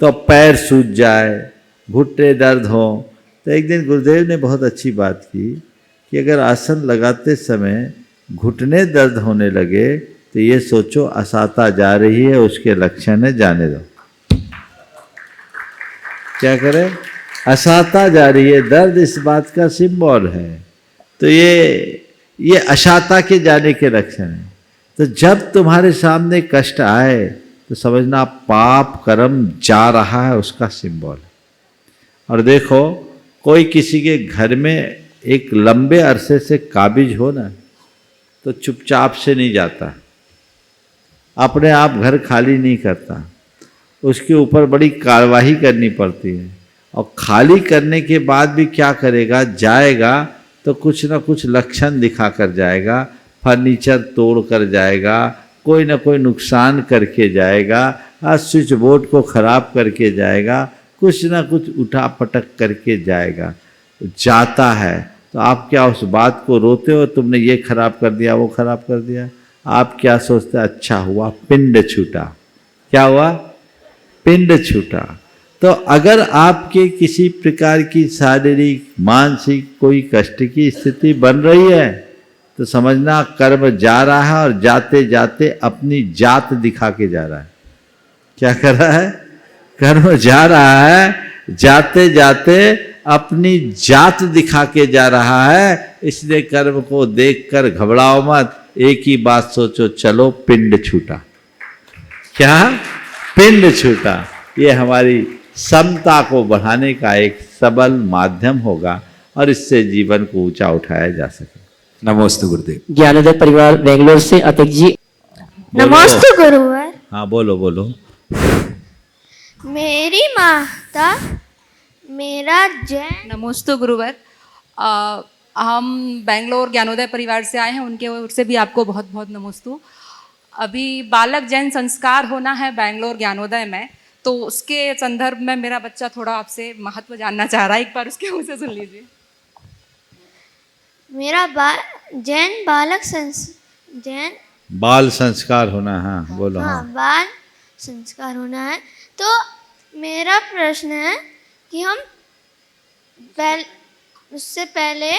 तो पैर सूज जाए, घुटने दर्द हो, तो एक दिन गुरुदेव ने बहुत अच्छी बात की कि अगर आसन लगाते समय घुटने दर्द होने लगे तो ये सोचो असाता जा रही है, उसके लक्षण है, जाने दो। क्या करें? असाता जा रही है, दर्द इस बात का सिंबल है। तो ये अशाता के जाने के लक्षण हैं। तो जब तुम्हारे सामने कष्ट आए तो समझना पाप कर्म जा रहा है, उसका सिंबल है। और देखो, कोई किसी के घर में एक लंबे अरसे से काबिज हो ना, तो चुपचाप से नहीं जाता, अपने आप घर खाली नहीं करता, उसके ऊपर बड़ी कार्रवाई करनी पड़ती है। और खाली करने के बाद भी क्या करेगा? जाएगा तो कुछ ना कुछ लक्षण दिखा कर जाएगा, फर्नीचर तोड़ कर जाएगा, कोई ना कोई नुकसान करके जाएगा, स्विच बोर्ड को ख़राब करके जाएगा, कुछ ना कुछ उठा पटक करके जाएगा। जाता है तो आप क्या उस बात को रोते हो, तुमने ये खराब कर दिया, वो खराब कर दिया? आप क्या सोचते? अच्छा हुआ पिंड छूटा। क्या हुआ? पिंड छूटा। तो अगर आपके किसी प्रकार की शारीरिक मानसिक कोई कष्ट की स्थिति बन रही है तो समझना कर्म जा रहा है, और जाते जाते अपनी जात दिखा के जा रहा है। क्या कर रहा है? कर्म जा रहा है, जाते जाते अपनी जात दिखा के जा रहा है। इसलिए कर्म को देखकर घबराओ मत, एक ही बात सोचो, चलो पिंड छूटा। क्या? पिंड छूटा। ये हमारी समता को बढ़ाने का एक सबल माध्यम होगा और इससे जीवन को ऊंचा उठाया जा सके।
नमोस्तु गुरुदेव।
ज्ञानोदय परिवार बेंगलोर से अतिक जी।
नमस्ते गुरुवर।
हाँ बोलो बोलो।
मेरी माता मेरा जैन।
नमोस्तु गुरुवर। हम बेंगलोर ज्ञानोदय परिवार से आए हैं, उनके ओर से भी आपको बहुत बहुत नमोस्तु। अभी बालक जैन संस्कार होना है बेंगलोर ज्ञानोदय में, तो उसके संदर्भ में मेरा बच्चा थोड़ा आपसे महत्व जानना चाह रहा है, एक बार उसके मुँह से सुन लीजिए।
मेरा जैन जैन
बाल संस्कार होना। हाँ बोलो।
हाँ, बाल संस्कार होना है। तो मेरा प्रश्न है कि हम उससे पहले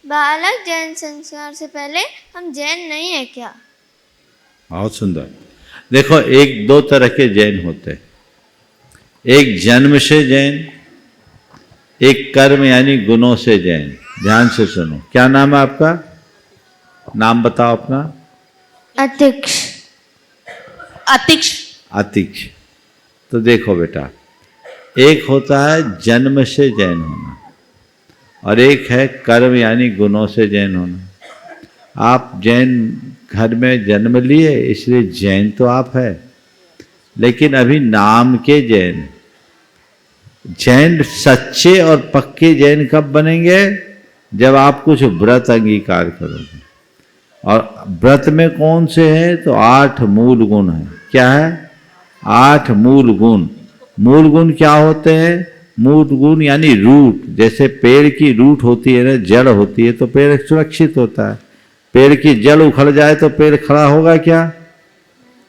बालक जैन संस्कार से पहले हम जैन नहीं है क्या?
बहुत सुंदर। देखो, एक दो तरह के जैन होते हैं, एक जन्म से जैन, एक कर्म यानी गुणों से जैन। ध्यान से सुनो। क्या नाम है आपका? नाम बताओ अपना।
अतिक्ष।
अतिक्ष।
अतिक्ष। तो देखो बेटा, एक होता है जन्म से जैन होना और एक है कर्म यानी गुणों से जैन होना। आप जैन घर में जन्म लिए इसलिए जैन तो आप है, लेकिन अभी नाम के जैन। जैन सच्चे और पक्के जैन कब बनेंगे? जब आप कुछ व्रत अंगीकार करोगे। और व्रत में कौन से हैं? तो 8 मूल गुण हैं। क्या है? 8 मूल गुण। मूल गुण क्या होते हैं? मूल गुण यानी रूट। जैसे पेड़ की रूट होती है ना, जड़ होती है, तो पेड़ सुरक्षित होता है। पेड़ की जड़ उखड़ जाए तो पेड़ खड़ा होगा क्या?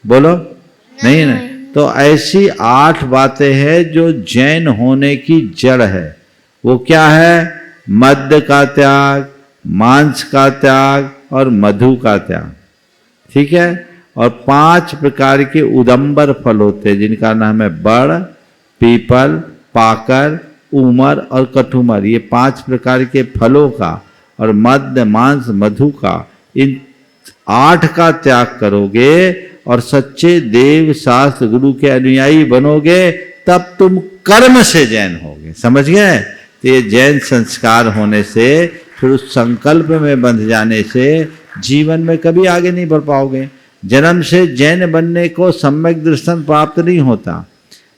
बोलो, नहीं ना। तो ऐसी 8 बातें हैं जो जैन होने की जड़ है। वो क्या है? मद्य का त्याग, मांस का त्याग और मधु का त्याग। ठीक है। और 5 प्रकार के उदंबर फल होते हैं जिनका नाम है बड़, पीपल, पाकर, उमर और कटुमर। ये 5 प्रकार के फलों का और मद्य, मांस, मधु का, इन 8 का त्याग करोगे और सच्चे देव शास्त्र गुरु के अनुयायी बनोगे, तब तुम कर्म से जैन होगे। समझ गए? तो ये जैन संस्कार होने से, फिर उस संकल्प में बंध जाने से जीवन में कभी आगे नहीं बढ़ पाओगे। जन्म से जैन बनने को सम्यक दर्शन प्राप्त नहीं होता,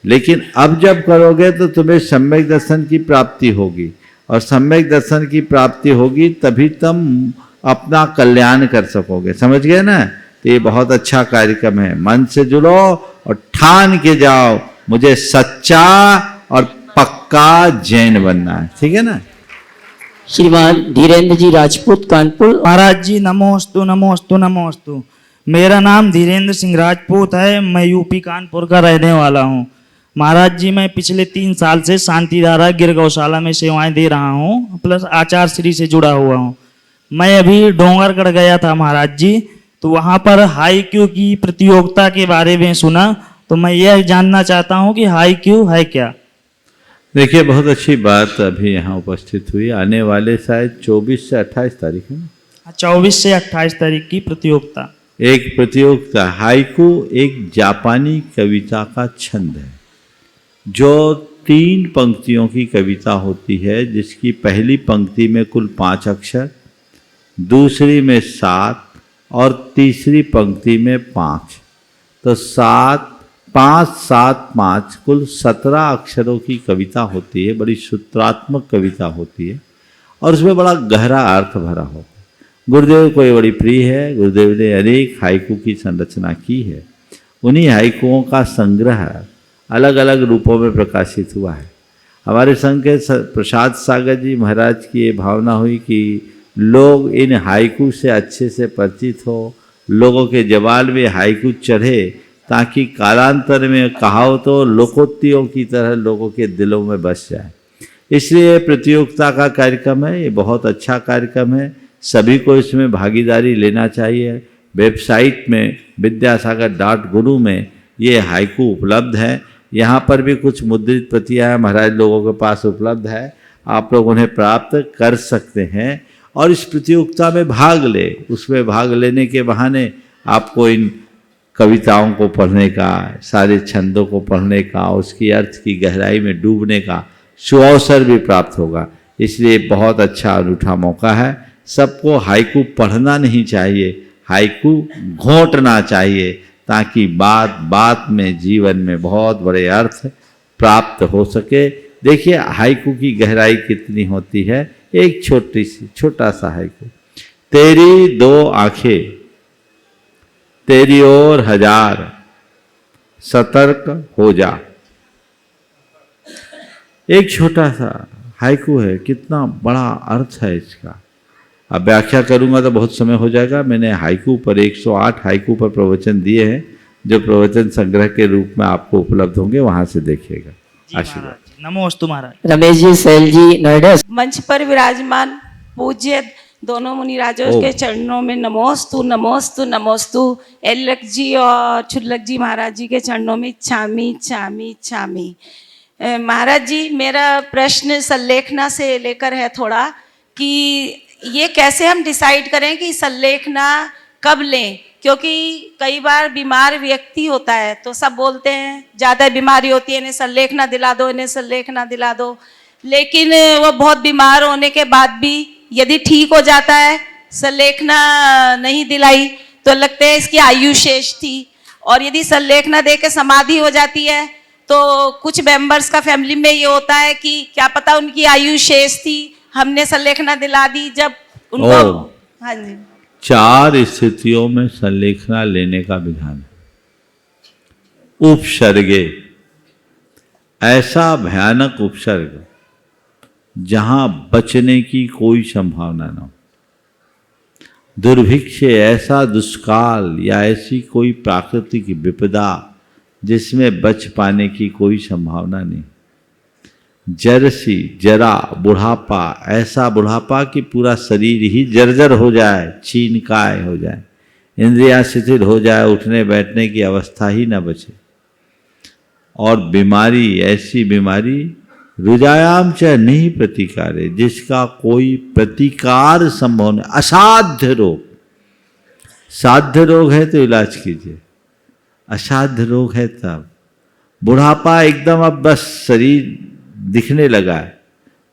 लेकिन अब जब करोगे तो तुम्हें सम्यक दर्शन की प्राप्ति होगी, और सम्यक दर्शन की प्राप्ति होगी तभी तुम अपना कल्याण कर सकोगे। समझ गए ना? तो ये बहुत अच्छा कार्यक्रम है। मन से जुड़ो और ठान के जाओ मुझे सच्चा और पक्का जैन बनना है। ठीक है ना?
श्रीमान धीरेन्द्र जी राजपूत कानपुर।
महाराज जी नमोस्तु नमोस्तु नमोस्तु। मेरा नाम धीरेन्द्र सिंह राजपूत है। मैं यूपी कानपुर का रहने वाला हूँ। महाराज जी मैं पिछले 3 साल से शांतिधारा गिर गौशाला में सेवाएं दे रहा हूँ, प्लस आचार श्री से जुड़ा हुआ हूँ। मैं अभी डोंगरगढ़ गया था महाराज जी, तो वहाँ पर हाई क्यू की प्रतियोगिता के बारे में सुना, तो मैं यह जानना चाहता हूँ कि हाई क्यू है क्या?
देखिए, बहुत अच्छी बात अभी यहाँ उपस्थित हुई। आने वाले शायद 24 से 28 तारीख है,
24 से 28 तारीख की प्रतियोगिता।
एक प्रतियोगिता। हाइकू एक जापानी कविता का छंद है जो 3 पंक्तियों की कविता होती है, जिसकी पहली पंक्ति में कुल 5 अक्षर, दूसरी में 7 और तीसरी पंक्ति में 5। तो 7, 5, 7, 5 कुल 17 अक्षरों की कविता होती है। बड़ी सूत्रात्मक कविता होती है और उसमें बड़ा गहरा अर्थ भरा होता है। गुरुदेव को ये बड़ी प्रिय है। गुरुदेव ने अनेक हाइकू की संरचना की है। उन्हीं हाइकुओं का संग्रह अलग अलग रूपों में प्रकाशित हुआ है। हमारे संघ के प्रसाद सागर जी महाराज की ये भावना हुई कि लोग इन हाइकू से अच्छे से परिचित हो, लोगों के जवाल में हाइकू चढ़े, ताकि कालांतर में कहावतों लोकोक्तियों की तरह लोगों के दिलों में बस जाए। इसलिए प्रतियोगिता का कार्यक्रम है, ये बहुत अच्छा कार्यक्रम है। सभी को इसमें भागीदारी लेना चाहिए। वेबसाइट में विद्यासागर.गुरु में ये हाइकू उपलब्ध है। यहाँ पर भी कुछ मुद्रित प्रतियां महाराज लोगों के पास उपलब्ध है, आप लोग उन्हें प्राप्त कर सकते हैं और इस प्रतियोगिता में भाग ले। उसमें भाग लेने के बहाने आपको इन कविताओं को पढ़ने का, सारे छंदों को पढ़ने का, उसकी अर्थ की गहराई में डूबने का सुअवसर भी प्राप्त होगा। इसलिए बहुत अच्छा अनूठा मौका है। सबको हाइकू पढ़ना नहीं चाहिए, हाइकू घोंटना चाहिए, ताकि बात बात में जीवन में बहुत बड़े अर्थ प्राप्त हो सके। देखिए हाइकू की गहराई कितनी होती है। एक छोटा सा हाइकू। तेरी 2 आंखें तेरी ओर 1000, सतर्क हो जा। एक छोटा सा हाइकू है, कितना बड़ा अर्थ है इसका। अब व्याख्या करूंगा तो बहुत समय हो जाएगा। मैंने हाइकू पर 108 हाइकू पर प्रवचन दिए हैं, जो प्रवचन संग्रह के रूप में आपको उपलब्ध होंगे, वहां से देखिएगा। आशीर्वाद।
नमोस्तु महाराज।
रमेश जी सैल जी नोएडा।
मंच पर विराजमान पूज्य दोनों मुनिराजों के चरणों में नमोस्तु नमोस्तु नमोस्तु। एलक जी और छुल्लक जी महाराज जी के चरणों में छामी छामी छामी। महाराज जी, मेरा प्रश्न संलेखना से लेकर है थोड़ा, कि ये कैसे हम डिसाइड करें कि संलेखना कब लें, क्योंकि कई बार बीमार व्यक्ति होता है तो सब बोलते हैं ज़्यादा बीमारी होती है, इन्हें संलेखना दिला दो, इन्हें संलेखना दिला दो, लेकिन वो बहुत बीमार होने के बाद भी यदि ठीक हो जाता है, संलेखना नहीं दिलाई तो लगता है इसकी आयु शेष थी। और यदि संलेखना दे के समाधि हो जाती है तो कुछ मेंबर्स का फैमिली में ये होता है कि क्या पता उनकी आयु शेष थी, हमने संलेखना दिला दी जब उनको। हाँ जी।
4 स्थितियों में संलेखना लेने का विधान है। उपसर्गे, ऐसा भयानक उपसर्ग जहां बचने की कोई संभावना न हो। दुर्भिक्ष, ऐसा दुष्काल या ऐसी कोई प्राकृतिक विपदा जिसमें बच पाने की कोई संभावना नहीं। जरसी, जरा, बुढ़ापा, ऐसा बुढ़ापा कि पूरा शरीर ही जर्जर हो जाए, छीन काय हो जाए, इंद्रियां शिथिल हो जाए, उठने बैठने की अवस्था ही न बचे। और बीमारी, ऐसी बीमारी रुजायाम च नहीं प्रतिकारे, जिसका कोई प्रतिकार संभव नहीं। असाध्य रोग, साध्य रोग है तो इलाज कीजिए, असाध्य रोग है तब। बुढ़ापा एकदम अब बस शरीर दिखने लगा है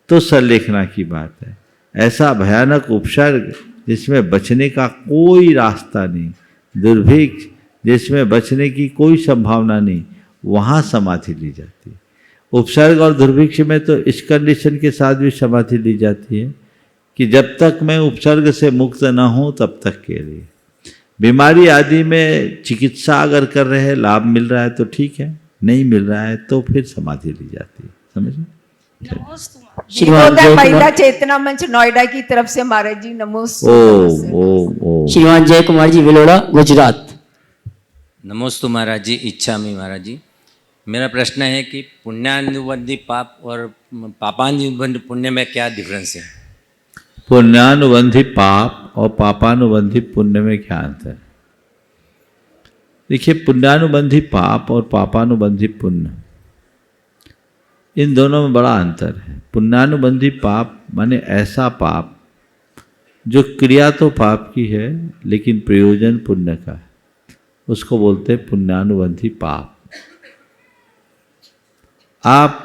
तो संलेखना की बात है। ऐसा भयानक उपसर्ग जिसमें बचने का कोई रास्ता नहीं, दुर्भिक्ष जिसमें बचने की कोई संभावना नहीं, वहाँ समाधि ली जाती है। उपसर्ग और दुर्भिक्ष में तो इस कंडीशन के साथ भी समाधि ली जाती है कि जब तक मैं उपसर्ग से मुक्त न हूँ तब तक के लिए। बीमारी आदि में चिकित्सा अगर कर रहे हैं, लाभ मिल रहा है तो ठीक है, नहीं मिल रहा है तो फिर समाधि ली जाती है। समझे?
श्रीमान जय
महिला
कुमार,
चेतना मंच नोएडा की तरफ से महाराज जी नमोस्तु।
ओ
श्रीमान जय कुमार जी, विलोड़ा, गुजरात।
नमोस्तु महाराज जी, इच्छामी महाराज जी। मेरा प्रश्न है कि पुण्यानुबंधी पाप और पापानुबंधी पुण्य में क्या डिफरेंस है?
पुण्यानुबंधी पाप और पापानुबंधी पुण्य में क्या अंतर है? देखिए, पुण्यानुबंधी पाप और पापानुबंधी पुण्य, इन दोनों में बड़ा अंतर है। पुण्यानुबंधी पाप माने ऐसा पाप जो क्रिया तो पाप की है लेकिन प्रयोजन पुण्य का है, उसको बोलते हैं पुण्यानुबंधी पाप। आप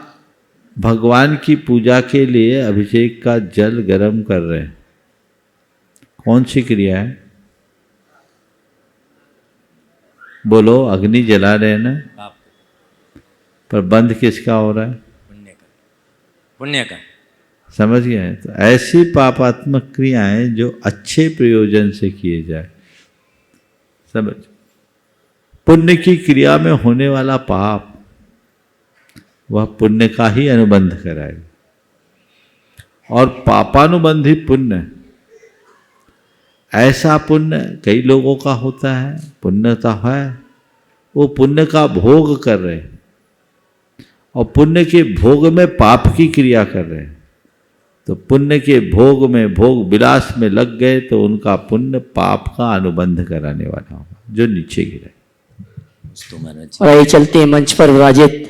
भगवान की पूजा के लिए अभिषेक का जल गर्म कर रहे हैं, कौन सी क्रिया है? बोलो, अग्नि जला रहे हैं ना?
पाप,
पर बंद किसका हो रहा है?
पुण्य का, पुण्य का।
समझ गए हैं? तो ऐसी पापात्मक क्रियाएं जो अच्छे प्रयोजन से किए जाए, समझ, पुण्य की क्रिया में होने वाला पाप वह पुण्य का ही अनुबंध कराएगा। और पापानुबंधी पुण्य, ऐसा पुण्य कई लोगों का होता है, पुण्यता है, वो पुण्य का भोग कर रहे हैं और पुण्य के भोग में पाप की क्रिया कर रहे हैं, तो पुण्य के भोग में, भोग विलास में लग गए तो उनका पुण्य पाप का अनुबंध कराने वाला होगा, जो नीचे गिरे।
और आइए चलते हैं मंच पर विराजित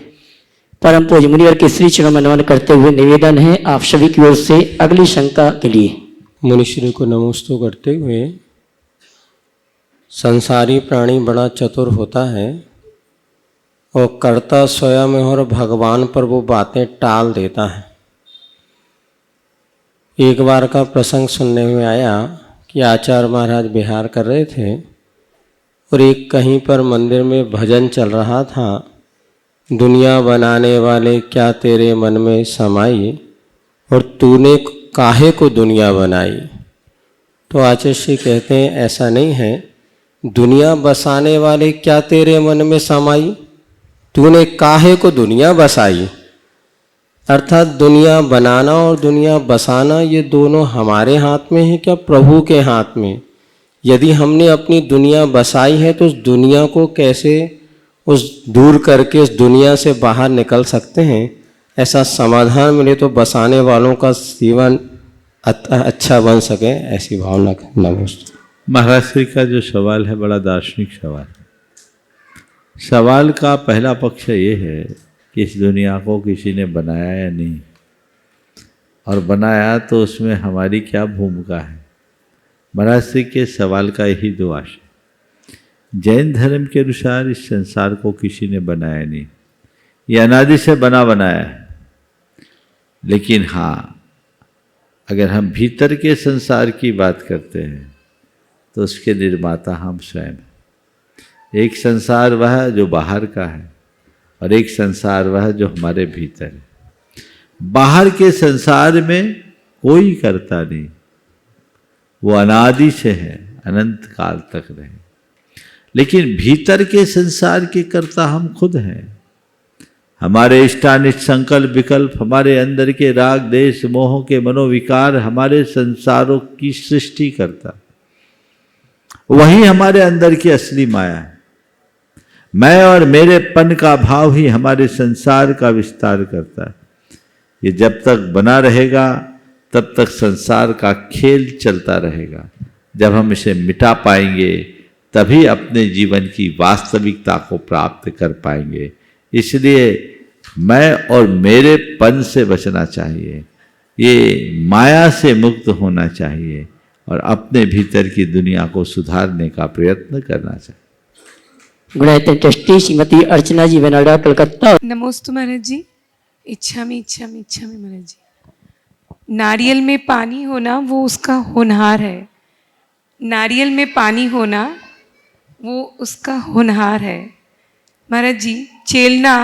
परम पूज्य मुनिवर के श्री चरणों में नमन करते हुए निवेदन है आप सभी की ओर से अगली शंका के लिए।
मुनिश्री को नमोस्तु करते हुए, संसारी प्राणी बड़ा चतुर होता है और करता स्वयं है और भगवान पर वो बातें टाल देता है। एक बार का प्रसंग सुनने में आया कि आचार्य महाराज विहार कर रहे थे और एक कहीं पर मंदिर में भजन चल रहा था, दुनिया बनाने वाले क्या तेरे मन में समाई और तूने काहे को दुनिया बनाई। तो आचार्य श्री कहते हैं ऐसा नहीं है, दुनिया बसाने वाले क्या तेरे मन में समाई, तूने काहे को दुनिया बसाई। अर्थात दुनिया बनाना और दुनिया बसाना ये दोनों हमारे हाथ में है क्या प्रभु के हाथ में? यदि हमने अपनी दुनिया बसाई है तो उस दुनिया को कैसे उस दूर करके उस दुनिया से बाहर निकल सकते हैं? ऐसा समाधान मिले तो बसाने वालों का जीवन अच्छा बन सके, ऐसी भावना करना।
महाराज श्री का जो सवाल है बड़ा दार्शनिक सवाल है। सवाल का पहला पक्ष ये है कि इस दुनिया को किसी ने बनाया या नहीं, और बनाया तो उसमें हमारी क्या भूमिका है। महाराज श्री के सवाल का यही दो आशय। जैन धर्म के अनुसार इस संसार को किसी ने बनाया नहीं, ये अनादि से बना बनाया है। लेकिन हाँ, अगर हम भीतर के संसार की बात करते हैं तो उसके निर्माता हम स्वयं हैं। एक संसार वह जो बाहर का है और एक संसार वह जो हमारे भीतर है। बाहर के संसार में कोई करता नहीं, वो अनादि से है। अनंत काल तक रहे। लेकिन भीतर के संसार के कर्ता हम खुद हैं। हमारे इष्टानिष्ट संकल्प विकल्प, हमारे अंदर के राग देश मोह के मनोविकार हमारे संसारों की सृष्टि करता, वही हमारे अंदर की असली माया है। मैं और मेरेपन का भाव ही हमारे संसार का विस्तार करता है। ये जब तक बना रहेगा तब तक संसार का खेल चलता रहेगा। जब हम इसे मिटा पाएंगे तभी अपने जीवन की वास्तविकता को प्राप्त कर पाएंगे। इसलिए मैं और मेरेपन से बचना चाहिए, ये माया से मुक्त होना चाहिए और अपने भीतर की दुनिया को सुधारने का प्रयत्न करना चाहिए।
गुणायतन ट्रस्टी श्रीमती अर्चना जी वेनाडा, कलकत्ता।
नमोस्तु महाराज जी। इच्छामी इच्छामी इच्छामी महाराज जी। नारियल में पानी होना वो उसका होनहार है। नारियल में पानी होना वो उसका होनहार है। महाराज जी, चेलना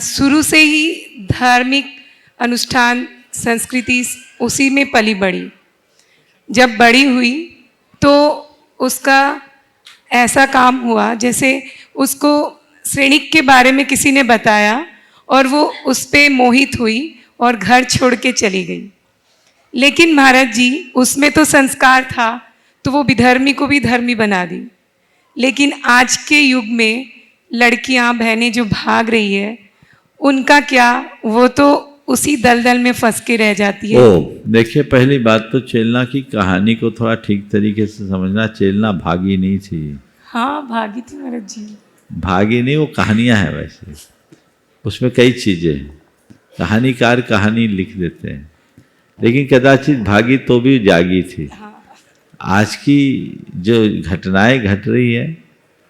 शुरू से ही धार्मिक अनुष्ठान संस्कृति उसी में पली बड़ी। जब बड़ी हुई तो उसका ऐसा काम हुआ जैसे उसको श्रेणिक के बारे में किसी ने बताया और वो उस पे मोहित हुई और घर छोड़ के चली गई। लेकिन महाराज जी, उसमें तो संस्कार था तो वो विधर्मी को भी धर्मी बना दी। लेकिन आज के युग में लड़कियां बहनें जो भाग रही है उनका क्या, वो तो उसी दलदल में फंस के रह जाती है।
देखिए, पहली बात तो चेलना की कहानी को थोड़ा ठीक तरीके से समझना। चेलना भागी नहीं थी।
हाँ, भागी थी महाराज जी।
भागी नहीं, वो कहानियां हैं। वैसे उसमें कई चीजें हैं, कहानीकार कहानी लिख देते हैं, लेकिन कदाचित भागी तो भी जागी थी। आज की जो घटनाएं घट रही है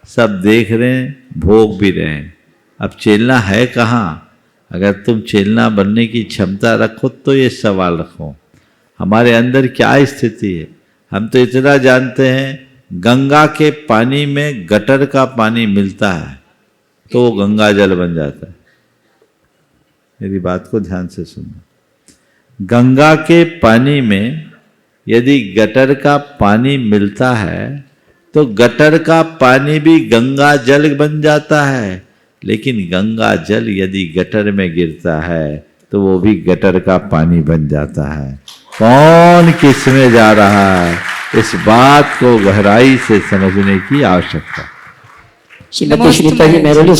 सब देख रहे हैं, भोग भी रहे हैं। अब चेलना है कहाँ? अगर तुम चेलना बनने की क्षमता रखो तो ये सवाल रखो, हमारे अंदर क्या स्थिति है। हम तो इतना जानते हैं, गंगा के पानी में गटर का पानी मिलता है तो वो गंगा जल बन जाता है। मेरी बात को ध्यान से सुनना। गंगा के पानी में यदि गटर का पानी मिलता है तो गटर का पानी भी गंगा जल बन जाता है। लेकिन गंगा जल यदि गटर में गिरता है तो वो भी गटर का पानी बन जाता है। कौन किस में जा रहा है, इस बात को गहराई से समझने की आवश्यकता।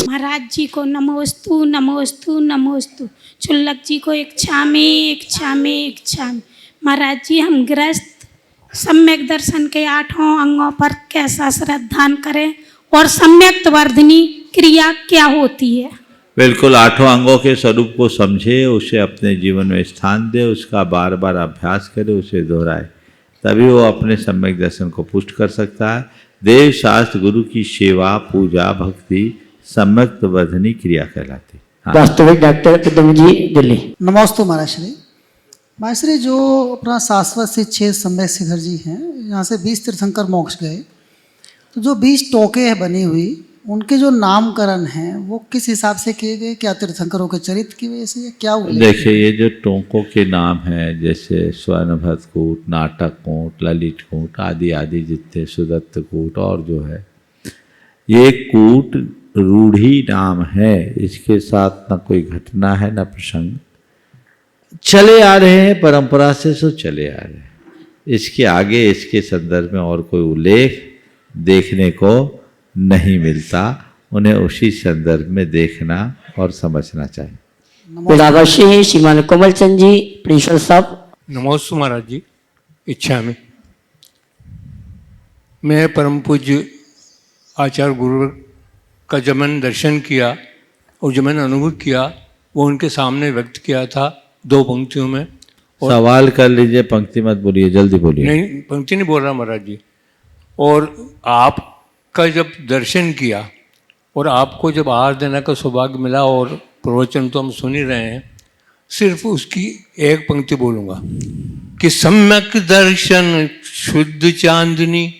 महाराज जी को नमोस्तु नमोस्तु नमोस्तु। चुल्लक जी को इच्छा में महाराज जी, हम गृहस्थ सम्यक दर्शन के 8 अंगों पर कैसा श्रद्धान करें और सम्यक वर्धनी क्रिया क्या होती है?
बिल्कुल 8 अंगों के स्वरूप को समझे, उसे अपने जीवन में स्थान दे, उसका बार बार अभ्यास करे, उसे दोहराए, तभी वो अपने सम्यक दर्शन को पुष्ट कर सकता है। देव शास्त्र गुरु की सेवा पूजा भक्ति सम्यक वर्धनी क्रिया कहलाती है।
वास्तविक डॉक्टर कदम जी, दिल्ली।
नमोस्तु महाराज श्री। महाराज श्री, जो अपना शाश्वत से 6 सम्यक शिखर जी हैं, यहाँ से 20 तीर्थंकर मोक्ष गए, तो जो 20 टोके है बनी हुई, उनके जो नामकरण हैं वो किस हिसाब से किए गए? क्या तीर्थंकरों के चरित्र की वजह से क्या हुआ?
देखिए, ये जो टोकों के नाम हैं, जैसे स्वर्णभद्र कूट, नाटक कूट, ललित कूट आदि आदि जितने, सुदत्त कूट और जो है, ये कूट रूढ़ी नाम है। इसके साथ न कोई घटना है न प्रसंग, चले आ रहे हैं परंपरा से, सो चले आ रहे हैं। इसके आगे इसके संदर्भ में और कोई उल्लेख देखने को नहीं मिलता। उन्हें उसी संदर्भ में देखना और समझना चाहिए।
श्रीमान कोमल चंद जी, प्रिंसिपल साहब।
नमोस्तु महाराज जी। इच्छा में मैं परम पूज्य आचार्य गुरु का जब मैंने दर्शन किया और जो मैंने अनुभव किया वो उनके सामने व्यक्त किया था 2 पंक्तियों में।
सवाल कर लीजिए, पंक्ति मत बोलिए, जल्दी बोलिए।
नहीं, पंक्ति नहीं बोल रहा महाराज जी। और आपका जब दर्शन किया और आपको जब आहार देने का सौभाग्य मिला, और प्रवचन तो हम सुन ही रहे हैं, सिर्फ उसकी एक पंक्ति बोलूँगा कि सम्यक दर्शन शुद्ध चांदनी,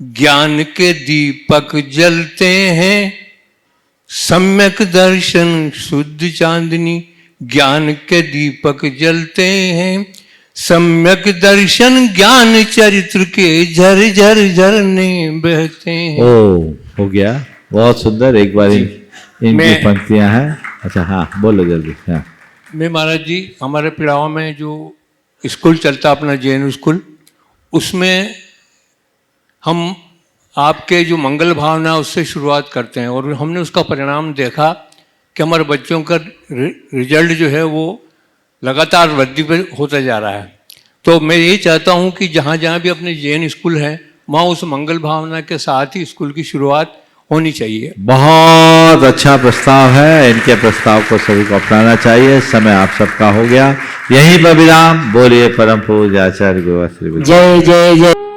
ज्ञान के दीपक जलते हैं। सम्यक दर्शन शुद्ध चांदनी, ज्ञान के दीपक जलते हैं।
सम्यक दर्शन ज्ञान चरित्र के झर झर झरने बहते हैं।
ओ हो गया, बहुत सुंदर। एक बार इनकी
मैं-
पंक्तियां हैं। अच्छा हाँ बोलो जल्दी। हाँ
मैं महाराज जी, हमारे पिड़ाव में जो स्कूल चलता अपना जैन स्कूल, उसमें हम आपके जो मंगल भावना उससे शुरुआत करते हैं और हमने उसका परिणाम देखा कि हमारे बच्चों का रिजल्ट जो है वो लगातार वृद्धि पे होता जा रहा है। तो मैं ये चाहता हूँ कि जहाँ जहाँ भी अपने जैन स्कूल हैं वहाँ उस मंगल भावना के साथ ही स्कूल की शुरुआत होनी चाहिए।
बहुत अच्छा प्रस्ताव है। इनके प्रस्ताव को सभी को अपनाना चाहिए। समय आप सबका हो गया। यहीं पर विराम। बोलिए परम पूज्य आचार्य गुरुवर श्री
जय जय जय।